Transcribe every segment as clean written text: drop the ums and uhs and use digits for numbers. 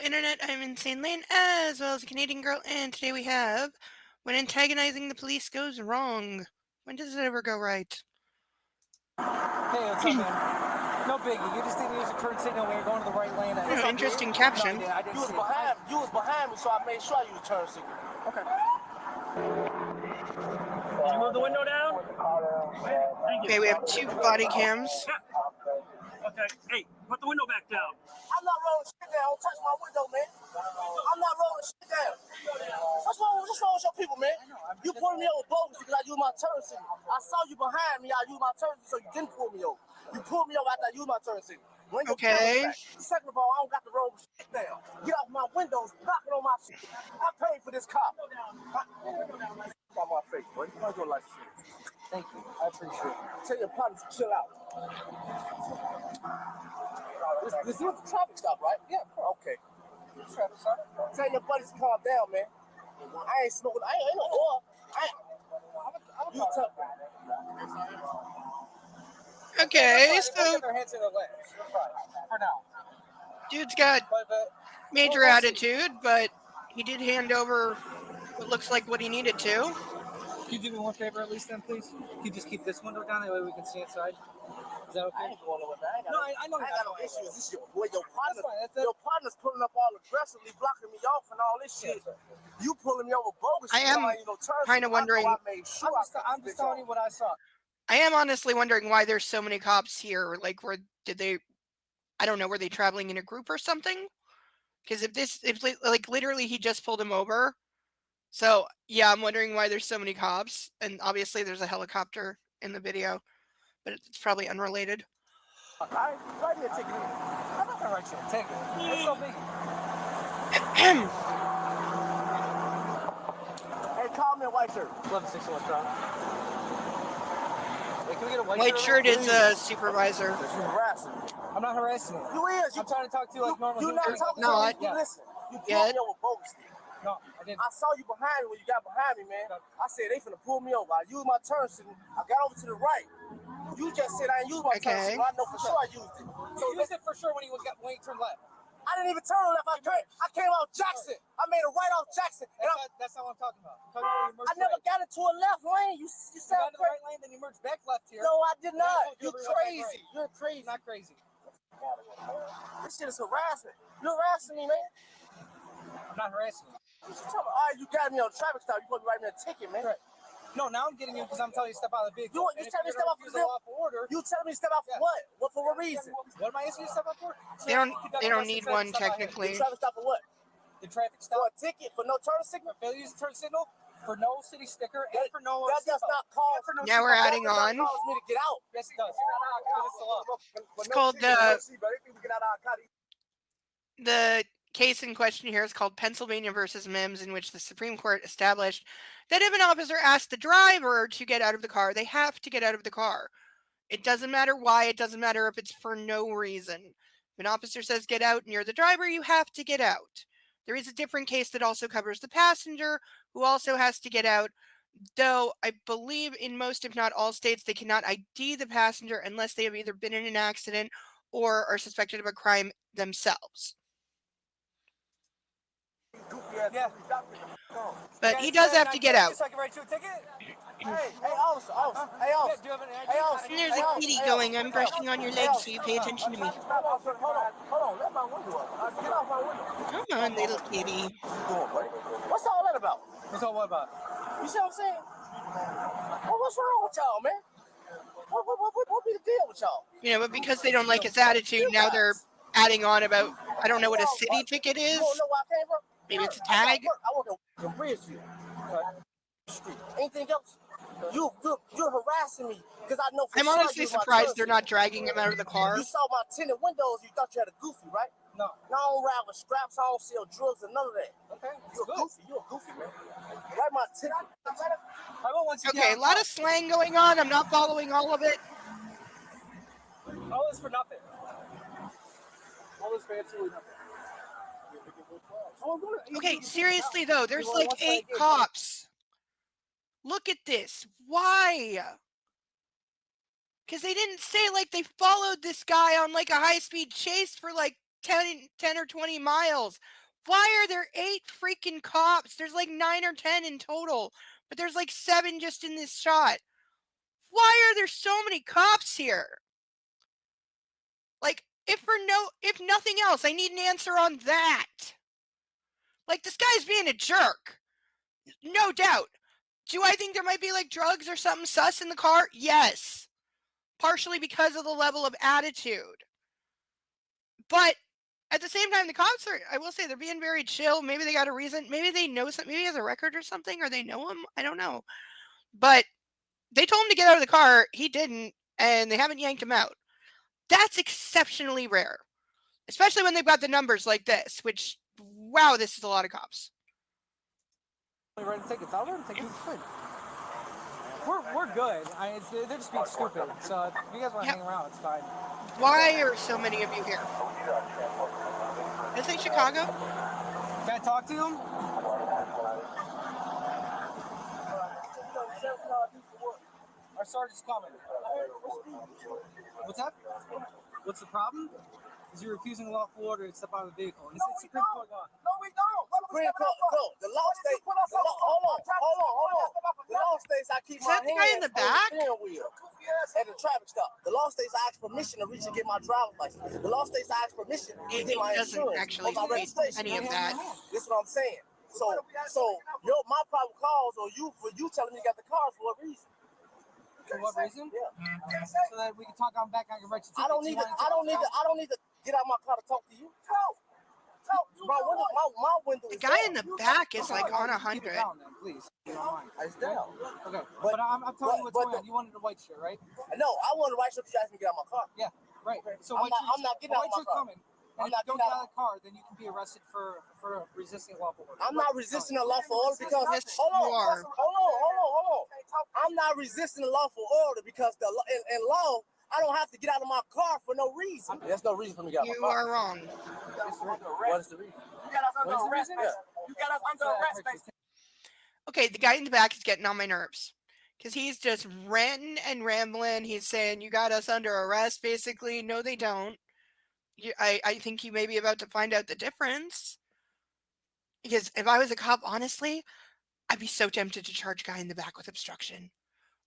internet. I'm Insane Lane, as well as a Canadian girl, and today we have when antagonizing the police goes wrong. When does it ever go right? Hey, what's up, man? No biggie. You just didn't use the turn signal when you're going to the right lane. Oh, interesting caption. No, I didn't. You was behind me, so I made sure I used the turn signal. Okay. Did you move the window down? Thank you. Okay, we have two body cams. Okay. Hey, put the window back down. I'm not rolling shit down. Don't touch my window, man. I'm not rolling shit down. What's wrong with your people, man? You pulling me over bogus because I used my turn signal. I saw you behind me. I used my turn signal, so you didn't pull me over. You pulled me over after I used my turn signal. Okay. Second of all, I don't got the roll shit down. Get off my windows, knocking on my shit. I paid for this car. On my face, boy. How's your license? Thank you. I appreciate it. Tell your partners to chill out. This is a traffic stop, right? Yeah, okay. Traffic stop. Tell your buddies to calm down, man. I ain't smoking. I ain't no oil. You tough. Okay, so Their hands in their legs. For now. dude's got major attitude, but he did hand over what looks like what he needed to. Can you do me one favor at least then, please? Can you just keep this window down that way we can see inside? Is that okay? I ain't going over there. I know I got no issues. This is your partner. Your partner's pulling up all aggressively, blocking me off and all this shit. You pulling me over bogus. I am kind of wondering. I'm just telling you what I saw. I am honestly wondering why there's so many cops here. Like, I don't know, were they traveling in a group or something? Because if literally he just pulled him over. So, yeah, I'm wondering why there's so many cops. And obviously there's a helicopter in the video, but it's probably unrelated. Write me a ticket. I'm not going to write you a ticket. It's so big. Hey, call me a white shirt. 1161 Crown. Hey, can we get a white shirt is a supervisor. You're harassing me. I'm not harassing you. You is. I'm trying to talk to you like normal. You're not talking to me. You listen. You pulled me over bogus. No, I didn't. I saw you behind me when you got behind me, man. I said they finna pull me over. I used my turn signal. I got over to the right. You just said I ain't used my turn signal. I know for sure I used it. So you used it for sure when you turned left. I didn't even turn left. I came out Jackson. I made a right off Jackson. That's not what I'm talking about. I never got into a left lane. You sound crazy. Right lane, then you merged back left here. No, I did not. You're crazy. You're crazy. Not crazy. This shit is harassment. You're harassing me, man. I'm not harassing you. All right, you got me on a traffic stop. You supposed to write me a ticket, man. Right. No, now I'm getting you because I'm telling you to step out of the vehicle. You telling me to step out for the order? You telling me to step out for what? What for what reason? What am I asking you to step out for? They don't need one technically. The traffic stop for what? The traffic stop for a ticket for no turn signal. Failure to use turn signal for no city sticker and for no. That does not call. Now we're adding on. That calls me to get out. Yes, it does. It's called the case in question here is called Pennsylvania versus Mims, in which the Supreme Court established that if an officer asks the driver to get out of the car, they have to get out of the car. It doesn't matter why. It doesn't matter if it's for no reason. If an officer says get out and you're the driver, you have to get out. There is a different case that also covers the passenger who also has to get out, though I believe in most, if not all states, they cannot ID the passenger unless they have either been in an accident or are suspected of a crime themselves. Yeah. But he does have to get out. So I can write you a ticket? Hey, officer. Hey, officer. Do you have an ID? And there's a kitty going. I'm brushing on your legs so you pay attention to me. Hold on. Let my window up. Get off my window. Come on, little kitty. What's all that about? What's all what about? You see what I'm saying? What's wrong with y'all, man? What be the deal with y'all? You know, but because they don't like his attitude, now they're adding on about, I don't know what a city ticket is. You don't know where I came from? Maybe it's a tag. I work at Bridgeview. Anything else? You're harassing me because I know. I'm honestly surprised they're not dragging him out of the car. You saw my tinted windows. You thought you had a goofy, right? No. I don't ride with scraps. I don't sell drugs or none of that. Okay. You're a goofy, man. Write my ticket. Okay, a lot of slang going on. I'm not following all of it. All this for nothing. All this fancy for nothing. Okay, seriously though, there's like 8 cops. Look at this. Why? Because they didn't say like they followed this guy on like a high-speed chase for like 10 or 20 miles. Why are there 8 freaking cops? There's like 9 or 10 in total, but there's like 7 just in this shot. Why are there so many cops here? Like, if nothing else, I need an answer on that. Like, this guy's being a jerk. No doubt. Do I think there might be like drugs or something sus in the car? Yes. Partially because of the level of attitude. But at the same time, the cops are, I will say, they're being very chill. Maybe they got a reason. Maybe they know something. Maybe he has a record or something, or they know him. I don't know. But they told him to get out of the car. He didn't, and they haven't yanked him out. That's exceptionally rare, especially when they've got the numbers like this, which, wow, this is a lot of cops. Writing tickets. I'll write tickets. Good. We're good. They're just being stupid. So if you guys want to hang around, it's fine. Why are so many of you here? Is it Chicago? Can I talk to him? Our sergeant's coming. What's up? What's the problem? Is you're refusing lawful order to step out of the vehicle. And it's Supreme Court law. No, we don't. Supreme Court, no. The law states. Hold on. The law states I keep my hands the guy in the back? on the steering wheel at the traffic stop. The law states I ask permission to reach and get my driver's license. The law states I ask permission to get my insurance. Actually my registration. any of that. This is what I'm saying. So my probable cause or for you telling me you got the car for what reason? For what reason? Yeah. So that we can talk on back on your rights. I don't need to get out of my car to talk to you. My window the guy in the back is like on 100. Please. It's down. Okay. But I'm telling you what's going on. You wanted a white shirt, right? No, I wanted a white shirt because you asked me to get out of my car. Yeah, right. So I'm not getting out of my car. And if you don't get out of the car, then you can be arrested for resisting lawful order. I'm not resisting a lawful order because hold on. I'm not resisting a lawful order because in law I don't have to get out of my car for no reason. There's no reason for me to get out of my car. You are wrong. What is the reason? You got us under arrest. You got us under arrest. Okay, the guy in the back is getting on my nerves because he's just ranting and rambling. He's saying, you got us under arrest, basically. No, they don't. I think you may be about to find out the difference. Because if I was a cop, honestly, I'd be so tempted to charge a guy in the back with obstruction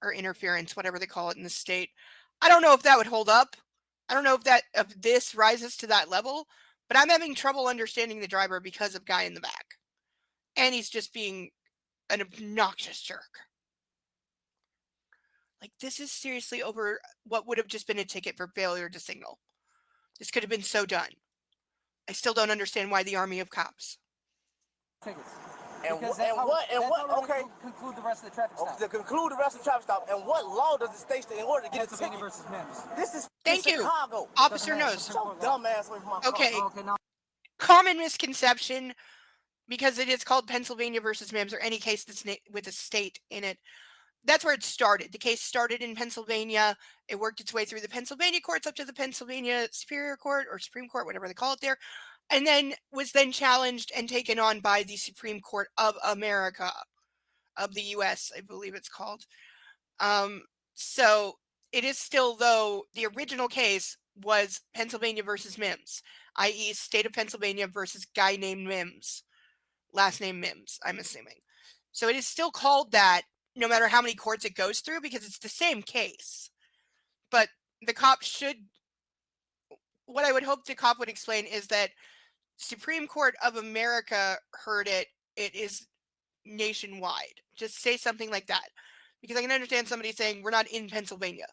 or interference, whatever they call it in the state. I don't know if that would hold up. I don't know if this rises to that level, but I'm having trouble understanding the driver because of guy in the back. And he's just being an obnoxious jerk. Like, this is seriously over what would have just been a ticket for failure to signal. This could have been so done. I still don't understand why the army of cops. Tickets. Okay. Conclude the rest of the traffic stop. To conclude the rest of the traffic stop, and what law does the state in order to get a ticket? Versus Mims. This is Thank you. Chicago. Officer knows. So dumbass away from my car. Okay. Common misconception, because it is called Pennsylvania versus Mims, or any case that's with a state in it. That's where it started. The case started in Pennsylvania. It worked its way through the Pennsylvania courts up to the Pennsylvania Superior Court or Supreme Court, whatever they call it there, and then was then challenged and taken on by the Supreme Court of America, of the U.S., I believe it's called. So it is still, though, the original case was Pennsylvania versus Mims, i.e. state of Pennsylvania versus guy named Mims, last name Mims, I'm assuming. So it is still called that, no matter how many courts it goes through, because it's the same case. But the cop should, what I would hope the cop would explain is that Supreme Court of America heard it. It is nationwide. Just say something like that. Because I can understand somebody saying, we're not in Pennsylvania.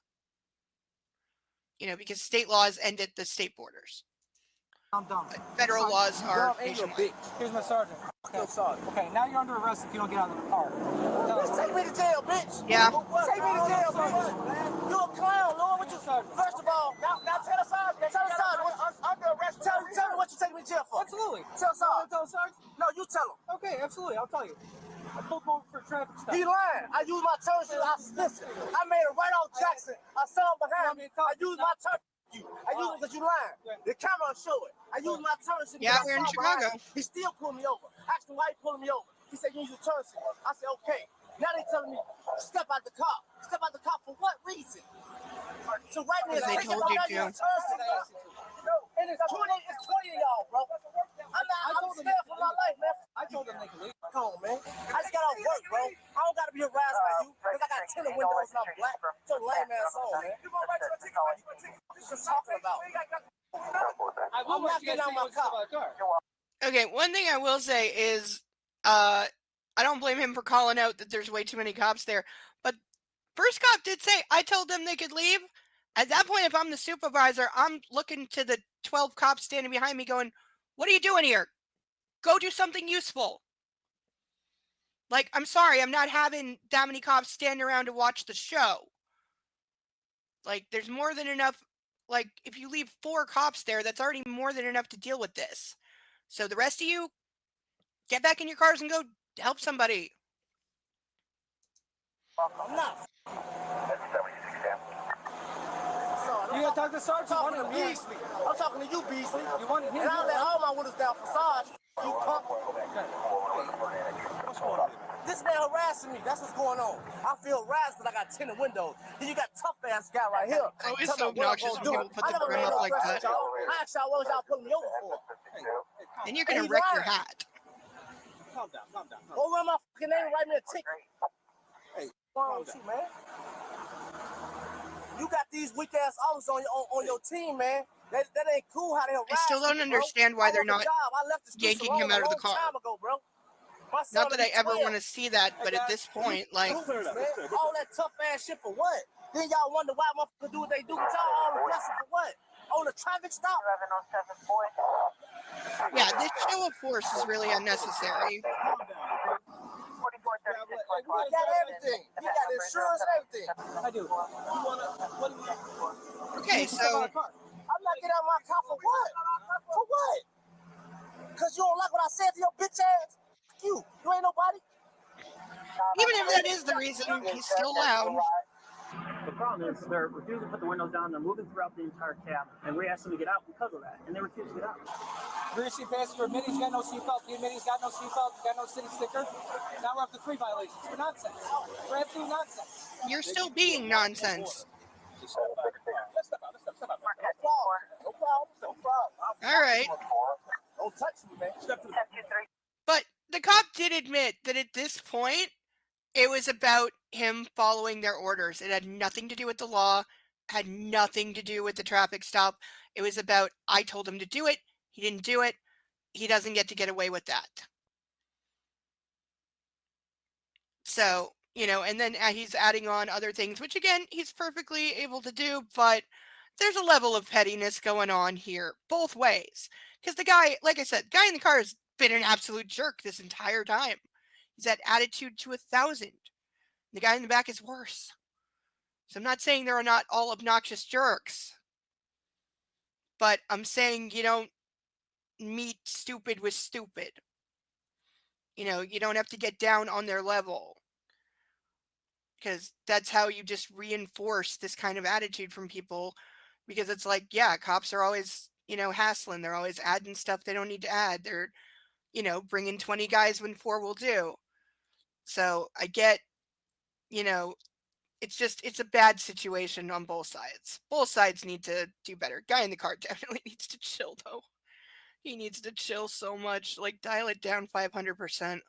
Because state laws end at the state borders. I'm dumb. Federal laws are nationwide. Here's my sergeant. Okay, now you're under arrest if you don't get out of the car. Take me to jail, bitch. Yeah. Take me to jail, bitch. You a clown, Lord. First of all, now tell us under arrest. Tell me what you take me to jail for. Absolutely. Tell Sarge. No, you tell him. Okay, absolutely. I'll tell you. I pulled him over for a traffic stop. He lying. I used my turn signal. I made it right off Jackson. I saw him behind me. I used my turn. I used it because you lying. The camera will show it. I used my turn signal. Yeah, we're in Chicago. He still pulled me over. I asked him why he pulling me over. He said, you use your turn signal. I said, okay. Now they telling me, step out the car. Step out the car for what reason? So right now, they told you to. And it's 20 of y'all, bro. I'm scared for my life, man. I told them they could leave. Come on, man. I just got off work, bro. I don't got to be harassed by you because I got 10 windows and I'm black. So lame ass on, man. What you talking about? I'm not getting out my car. Okay, one thing I will say is, I don't blame him for calling out that there's way too many cops there. But first cop did say, I told them they could leave. At that point, if I'm the supervisor, I'm looking to the 12 cops standing behind me going, what are you doing here? Go do something useful. Like, I'm sorry, I'm not having that many cops standing around to watch the show. Like, there's more than enough. Like, if you leave 4 cops there, that's already more than enough to deal with this. So the rest of you, get back in your cars and go help somebody. I'm not. You gonna talk to Sergeant? I'm talking to Beasley. I'm talking to you, Beasley. You want to? And I'll let all my windows down for Sarge. You punk. What's going on? This man harassing me. That's what's going on. I feel harassed because I got 10 windows. Then you got tough ass guy right here. Oh, it's so obnoxious when people put the brim up like that. I asked y'all what was y'all putting me over for. Then you're gonna wreck your hat. Calm down. Go run my fucking name and write me a ticket. Hey, calm down, man. You got these weak ass officers on your team, man. That ain't cool how they harass. I still don't understand why they're not yanking him out of the car. Not that I ever want to see that, but at this point, like, all that tough ass shit for what? Then y'all wonder why motherfuckers do what they do. But y'all all aggressive for what? On the traffic stop? Yeah, this show of force is really unnecessary. I got everything. He got insurance, everything. I do. Okay, so I'm not getting out of my car for what? For what? Because you don't like what I said to your bitch ass? You ain't nobody. Even if that is the reason, he's still loud. The problem is they're refusing to put the windows down. They're moving throughout the entire cab, and we asked them to get out because of that, and they refuse to get out. Rear seat passenger admitting he's got no seatbelt. The admitting he's got no seatbelt. Got no city sticker. Now we're up to 3 violations for nonsense. For absolute nonsense. You're still being nonsense. Let's step out. No problem. All right. Don't touch me, man. Step to the But the cop did admit that at this point, it was about him following their orders. It had nothing to do with the law, had nothing to do with the traffic stop. It was about, I told him to do it. He didn't do it. He doesn't get to get away with that. So, and then he's adding on other things, which again, he's perfectly able to do, but there's a level of pettiness going on here, both ways. Because the guy, like I said, guy in the car has been an absolute jerk this entire time. He's had attitude to 1,000. The guy in the back is worse. So I'm not saying they're not all obnoxious jerks. But I'm saying you don't meet stupid with stupid. You don't have to get down on their level. Because that's how you just reinforce this kind of attitude from people. Because it's like, yeah, cops are always, hassling. They're always adding stuff they don't need to add. They're, bringing 20 guys when 4 will do. So I get, it's a bad situation on both sides. Both sides need to do better. Guy in the car definitely needs to chill, though. He needs to chill so much. Like, dial it down 500%.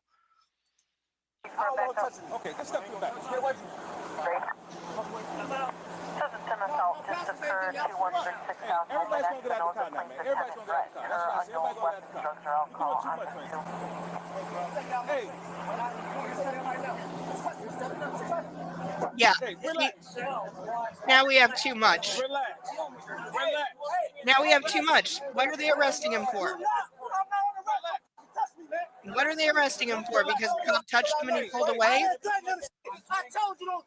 I don't want to touch it. Okay, just step to the back. Stay away from me. Everybody's going to get out of the car now, man. Everybody's going to get out of the car. That's what I said. Everybody's going to get out of the car. You're doing too much, man. Hey. Yeah. Hey, relax. Now we have too much. Relax. Now we have too much. What are they arresting him for? What are they arresting him for? Because the cop touched him and he pulled away?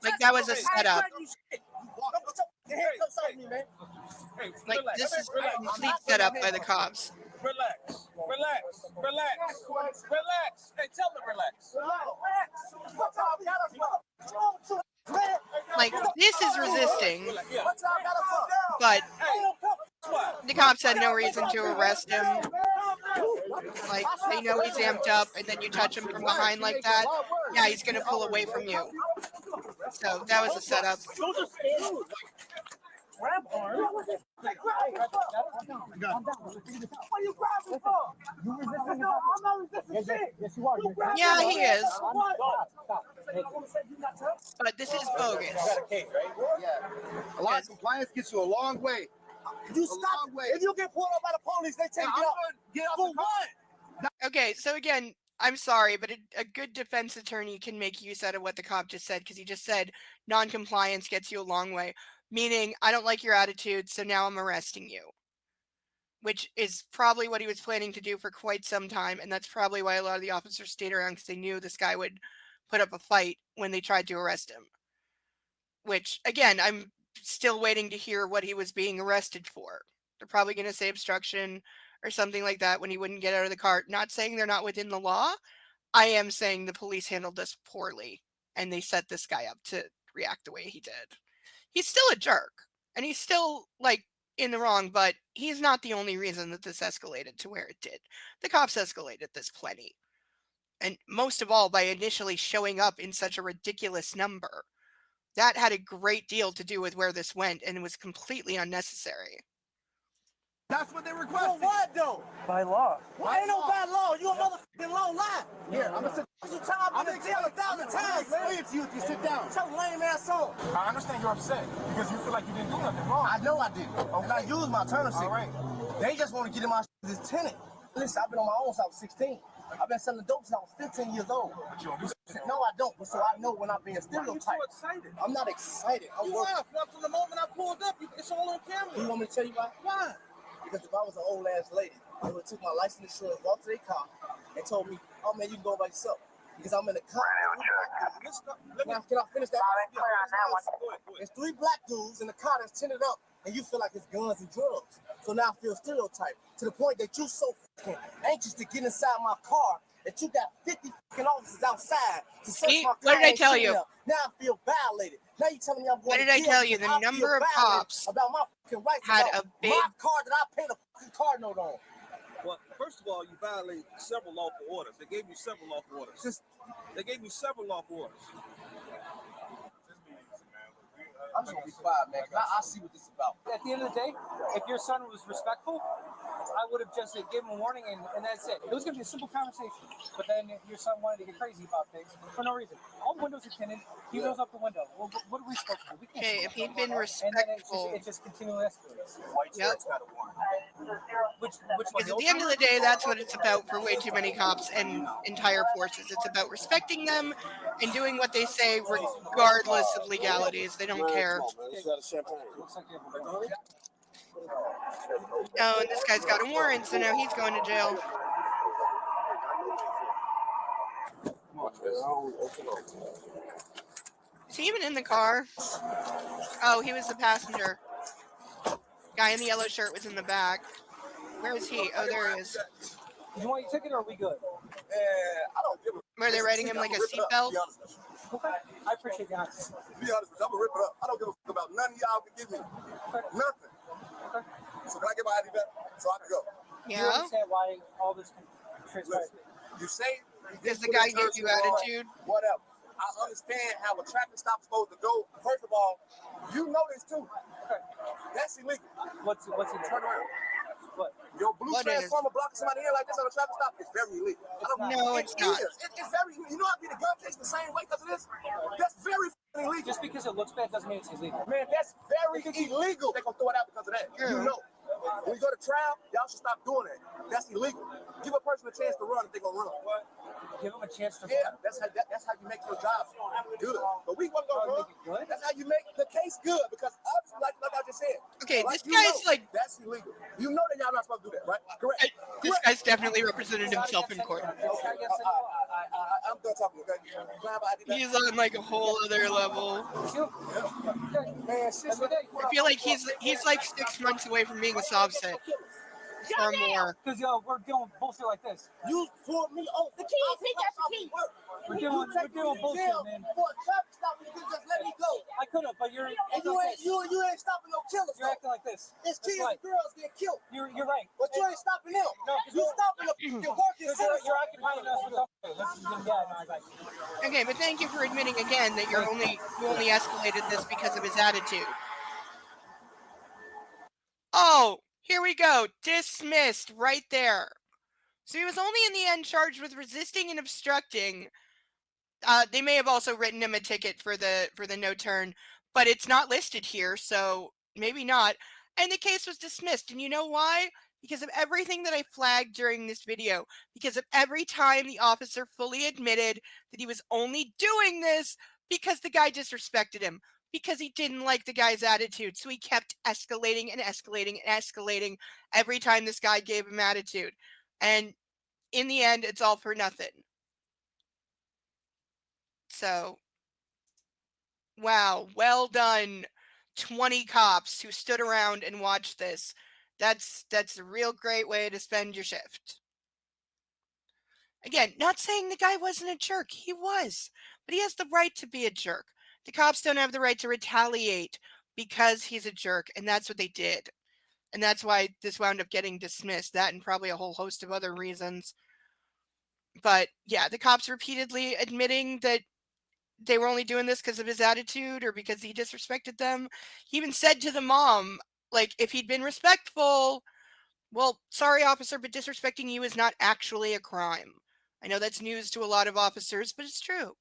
Like that was a setup. Like this is a complete setup by the cops. Relax. Hey, tell them to relax. Like this is resisting, but the cops had no reason to arrest him. Like they know he's amped up, and then you touch him from behind like that. Yeah, he's gonna pull away from you. So that was a setup. What are you grabbing for? You resisting? No, I'm not resisting shit. Yes, you are. Yeah, he is. Stop. But this is bogus. You got a case, right? Yeah. A lot of compliance gets you a long way. You stop. If you get pulled up by the police, they take you out. Get off for what? Okay, so again, I'm sorry, but a good defense attorney can make use out of what the cop just said, because he just said non-compliance gets you a long way, meaning I don't like your attitude, so now I'm arresting you. Which is probably what he was planning to do for quite some time, and that's probably why a lot of the officers stayed around, because they knew this guy would put up a fight when they tried to arrest him. Which, again, I'm still waiting to hear what he was being arrested for. They're probably going to say obstruction or something like that when he wouldn't get out of the car. Not saying they're not within the law. I am saying the police handled this poorly, and they set this guy up to react the way he did. He's still a jerk, and he's still, like, in the wrong, but he's not the only reason that this escalated to where it did. The cops escalated this plenty. And most of all, by initially showing up in such a ridiculous number. That had a great deal to do with where this went, and it was completely unnecessary. That's what they requested. For what, though? By law. Why ain't no bad law? You a motherfucking low lie. Here, I'm gonna sit. You time I've been in jail 1,000 times, man. Explain it to you if you sit down. Shut your lame ass on. I understand you're upset because you feel like you didn't do nothing wrong. I know I did. Okay. I used my turner signal. All right. They just want to get in my as tenant. Listen, I've been on my own since I was 16. I've been selling dope since I was 15 years old. But you don't do something. No, I don't. But so I know when I'm being stereotyped. You're so excited. I'm not excited. I'm working. From the moment I pulled up, it's all on camera. You want me to tell you why? Why? Because if I was an old ass lady, they would have took my license insurance, walked to their car, and told me, "Oh man, you can go by yourself." Because I'm in the car. Now, can I finish that? There's 3 black dudes in the car that's tinted up, and you feel like it's guns and drugs. So now I feel stereotyped to the point that you so fucking anxious to get inside my car that you got 50 fucking officers outside to search my car. What did I tell you? Now I feel violated. Now you telling me I'm going What did I tell you? The number of cops about my fucking rights had about a big my car that I paid a fucking car note on. Well, first of all, you violate several lawful orders. They gave you several lawful orders. They gave you several lawful orders. I'm just gonna be quiet, man, because I see what this is about. At the end of the day, if your son was respectful, I would have just given him a warning and that's it. It was going to be a simple conversation. But then your son wanted to get crazy about things for no reason. All the windows are tinted. He goes up the window. Well, what are we supposed to do? We can't. Okay, if he'd been And then respectful. it just continually escalates. Yep. Which Because at the end of the day, that's what it's about for way too many cops and entire forces. It's about respecting them and doing what they say regardless of legalities. They don't care. Oh, and this guy's got a warrant, so now he's going to jail. Is he even in the car? Oh, he was the passenger. Guy in the yellow shirt was in the back. Where is he? Oh, there he is. You want your ticket or are we good? I don't give a Were they writing him like a seatbelt? Okay. I appreciate the honesty. Be honest with you, I'm gonna rip it up. I don't give a fuck about none of y'all can give me. Nothing. Okay. So can I get my ID back so I can go? You Yeah. understand why all this transpires? You say Does the guy give you attitude? Whatever. I understand how a traffic stop's supposed to go. First of all, you know this too. Okay. That's illegal. What's it? Turn around. What? Your blue What transformer blocking somebody in like this on a traffic stop is very illegal. No, it's not. It's very. You know, I be the gun case the same way because of this. That's very illegal. Just because it looks bad doesn't mean it's illegal. Man, that's very illegal. They're gonna throw it out because of that. True. You know. When you go to trial, y'all should stop doing that. That's illegal. Give a person a chance to run if they're gonna run. Give them a chance to. Yeah, that's how you make your job good. But we wasn't gonna run. That's how you make the case good because us, like I just said. Okay, like this guy's like. that's illegal. You know that y'all not supposed to do that, right? Correct. This guy's definitely represented himself in court. I'm done talking. Okay. Can I have an ID back? He's on like a whole other level. Man, shit. I feel like he's like 6 months away from being a sob set or more. Because we're doing bullshit like this. You pulled me over. The keys. He got the keys. We're doing bullshit, man. For a traffic stop, you could just let me go. I could have, but you're. And you ain't stopping no killers. You're acting like this. There's kids right. and girls get killed. You're right. But you ain't stopping them. No, you stopping the working citizens. You're occupying us with Okay, but thank you for admitting again that you only escalated this because of his attitude. Oh, here we go. Dismissed right there. So he was only in the end charged with resisting and obstructing. They may have also written him a ticket for the no turn, but it's not listed here, so maybe not. And the case was dismissed. And you know why? Because of everything that I flagged during this video. Because of every time the officer fully admitted that he was only doing this because the guy disrespected him. Because he didn't like the guy's attitude. So he kept escalating and escalating and escalating every time this guy gave him attitude. And in the end, it's all for nothing. So, wow, well done, 20 cops who stood around and watched this. That's a real great way to spend your shift. Again, not saying the guy wasn't a jerk. He was. But he has the right to be a jerk. The cops don't have the right to retaliate because he's a jerk, and that's what they did. And that's why this wound up getting dismissed. That and probably a whole host of other reasons. But yeah, the cops repeatedly admitting that they were only doing this because of his attitude or because he disrespected them. He even said to the mom, like, if he'd been respectful, well, sorry, officer, but disrespecting you is not actually a crime. I know that's news to a lot of officers, but it's true.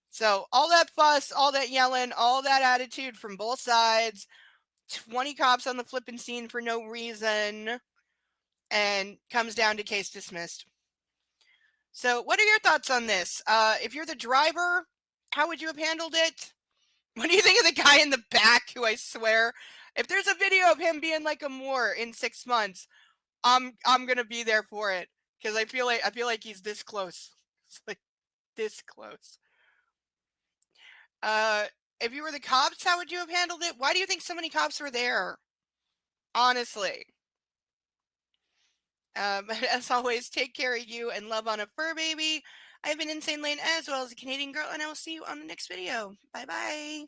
So all that fuss, all that yelling, all that attitude from both sides, 20 cops on the flipping scene for no reason, and comes down to case dismissed. So what are your thoughts on this? If you're the driver, how would you have handled it? What do you think of the guy in the back who I swear, if there's a video of him being like a Moore in 6 months, I'm gonna be there for it because I feel like he's this close. It's like this close. If you were the cops, how would you have handled it? Why do you think so many cops were there? Honestly. As always, take care of you and love on a fur baby. I've been Insane Lane as well as a Canadian girl, and I will see you on the next video. Bye bye.